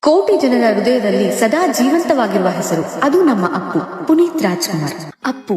ಕೋಟಿ ಜನರ ಹೃದಯದಲ್ಲಿ ಸದಾ ಜೀವಂತವಾಗಿರುವ ಹೆಸರು ಅದು ನಮ್ಮ ಅಪ್ಪು ಪುನೀತ್ ರಾಜ್ಕುಮಾರ್. ಅಪ್ಪು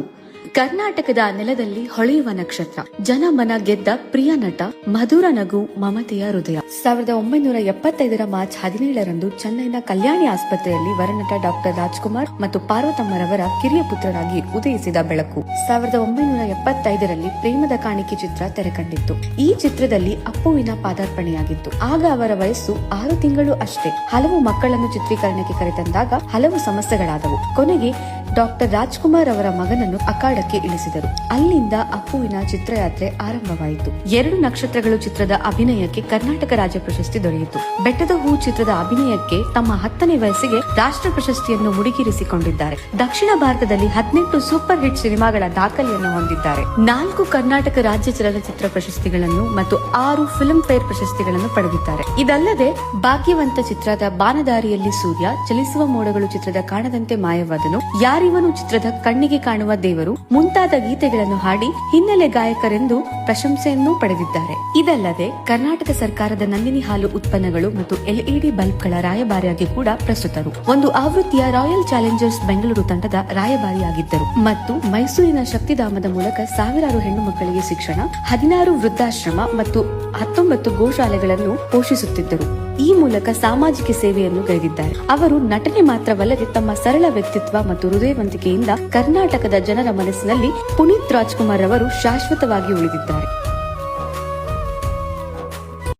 ಕರ್ನಾಟಕದ ನೆಲದಲ್ಲಿ ಹೊಳೆಯುವ ನಕ್ಷತ್ರ, ಜನಮನ ಗೆದ್ದ ಪ್ರಿಯ ನಟ, ಮಧುರ ನಗು, ಮಮತೆಯ ಹೃದಯ. 1975 ಮಾರ್ಚ್ 17ರಂದು ಚೆನ್ನೈನ ಕಲ್ಯಾಣಿ ಆಸ್ಪತ್ರೆಯಲ್ಲಿ ವರನಟ ಡಾಕ್ಟರ್ ರಾಜ್ಕುಮಾರ್ ಮತ್ತು ಪಾರ್ವತಮ್ಮರವರ ಕಿರಿಯ ಪುತ್ರರಾಗಿ ಉದಯಿಸಿದ ಬೆಳಕು. 1975ರಲ್ಲಿ ಪ್ರೇಮದ ಕಾಣಿಕೆ ಚಿತ್ರ ತೆರೆಕಂಡಿತ್ತು. ಈ ಚಿತ್ರದಲ್ಲಿ ಅಪ್ಪುವಿನ ಪಾದಾರ್ಪಣೆಯಾಗಿತ್ತು. ಆಗ ಅವರ ವಯಸ್ಸು 6 ತಿಂಗಳು ಅಷ್ಟೇ. ಹಲವು ಮಕ್ಕಳನ್ನು ಚಿತ್ರೀಕರಣಕ್ಕೆ ಕರೆತಂದಾಗ ಹಲವು ಸಮಸ್ಯೆಗಳಾದವು. ಕೊನೆಗೆ ಡಾಕ್ಟರ್ ರಾಜ್ಕುಮಾರ್ ಅವರ ಮಗನನ್ನು ಅಖಾಡಕ್ಕೆ ಇಳಿಸಿದರು. ಅಲ್ಲಿಂದ ಅಪ್ಪುವಿನ ಚಿತ್ರಯಾತ್ರೆ ಆರಂಭವಾಯಿತು. 2 ನಕ್ಷತ್ರಗಳು ಚಿತ್ರದ ಅಭಿನಯಕ್ಕೆ ಕರ್ನಾಟಕ ರಾಜ್ಯ ಪ್ರಶಸ್ತಿ ದೊರೆಯಿತು. ಬೆಟ್ಟದ ಹೂ ಚಿತ್ರದ ಅಭಿನಯಕ್ಕೆ ತಮ್ಮ 10ನೇ ವಯಸ್ಸಿಗೆ ರಾಷ್ಟ್ರ ಪ್ರಶಸ್ತಿಯನ್ನು ಮುಡಿಗೇರಿಸಿಕೊಂಡಿದ್ದಾರೆ. ದಕ್ಷಿಣ ಭಾರತದಲ್ಲಿ 18 ಸೂಪರ್ ಹಿಟ್ ಸಿನಿಮಾಗಳ ದಾಖಲೆಯನ್ನು ಹೊಂದಿದ್ದಾರೆ. 4 ಕರ್ನಾಟಕ ರಾಜ್ಯ ಚಲನಚಿತ್ರ ಪ್ರಶಸ್ತಿಗಳನ್ನು ಮತ್ತು 6 ಫಿಲ್ಮ್ ಫೇರ್ ಪ್ರಶಸ್ತಿಗಳನ್ನು ಪಡೆದಿದ್ದಾರೆ. ಇದಲ್ಲದೆ ಭಾಗ್ಯವಂತ ಚಿತ್ರದ ಬಾನದಾರಿಯಲ್ಲಿ ಸೂರ್ಯ, ಚಲಿಸುವ ಮೋಡಗಳು ಚಿತ್ರದ ಕಾಣದಂತೆ ಮಾಯವಾದನು, ಯಾರಿವನು ಚಿತ್ರದ ಕಣ್ಣಿಗೆ ಕಾಣುವ ದೇವರು ಮುಂತಾದ ಗೀತೆಗಳನ್ನು ಹಾಡಿ ಹಿನ್ನೆಲೆ ಗಾಯಕರೆಂದು ಪ್ರಶಂಸೆಯನ್ನೂ ಪಡೆದಿದ್ದಾರೆ. ಇದಲ್ಲದೆ ಕರ್ನಾಟಕ ಸರ್ಕಾರದ ನಂದಿನಿ ಹಾಲು ಉತ್ಪನ್ನಗಳು ಮತ್ತು LED ಬಲ್ಬ್ಗಳ ರಾಯಭಾರಿಯಾಗಿ ಕೂಡ ಪ್ರಸ್ತುತರು. ಒಂದು ಆವೃತ್ತಿಯ ರಾಯಲ್ ಚಾಲೆಂಜರ್ಸ್ ಬೆಂಗಳೂರು ತಂಡದ ರಾಯಭಾರಿಯಾಗಿದ್ದರು ಮತ್ತು ಮೈಸೂರಿನ ಶಕ್ತಿಧಾಮದ ಮೂಲಕ ಸಾವಿರಾರು ಹೆಣ್ಣು ಮಕ್ಕಳಿಗೆ ಶಿಕ್ಷಣ, 16 ವೃದ್ಧಾಶ್ರಮ ಮತ್ತು 19 ಗೋಶಾಲೆಗಳನ್ನು ಪೋಷಿಸುತ್ತಿದ್ದರು. ಈ ಮೂಲಕ ಸಾಮಾಜಿಕ ಸೇವೆಯನ್ನು ಗೈದಿದ್ದಾರೆ. ಅವರು ನಟನೆ ಮಾತ್ರವಲ್ಲದೆ ತಮ್ಮ ಸರಳ ವ್ಯಕ್ತಿತ್ವ ಮತ್ತು ಹೃದಯವಂತಿಕೆಯಿಂದ ಕರ್ನಾಟಕದ ಜನರ ಮನಸ್ಸಿನಲ್ಲಿ ಪುನೀತ್ ರಾಜ್ಕುಮಾರ್ ಅವರು ಶಾಶ್ವತವಾಗಿ ಉಳಿದಿದ್ದಾರೆ.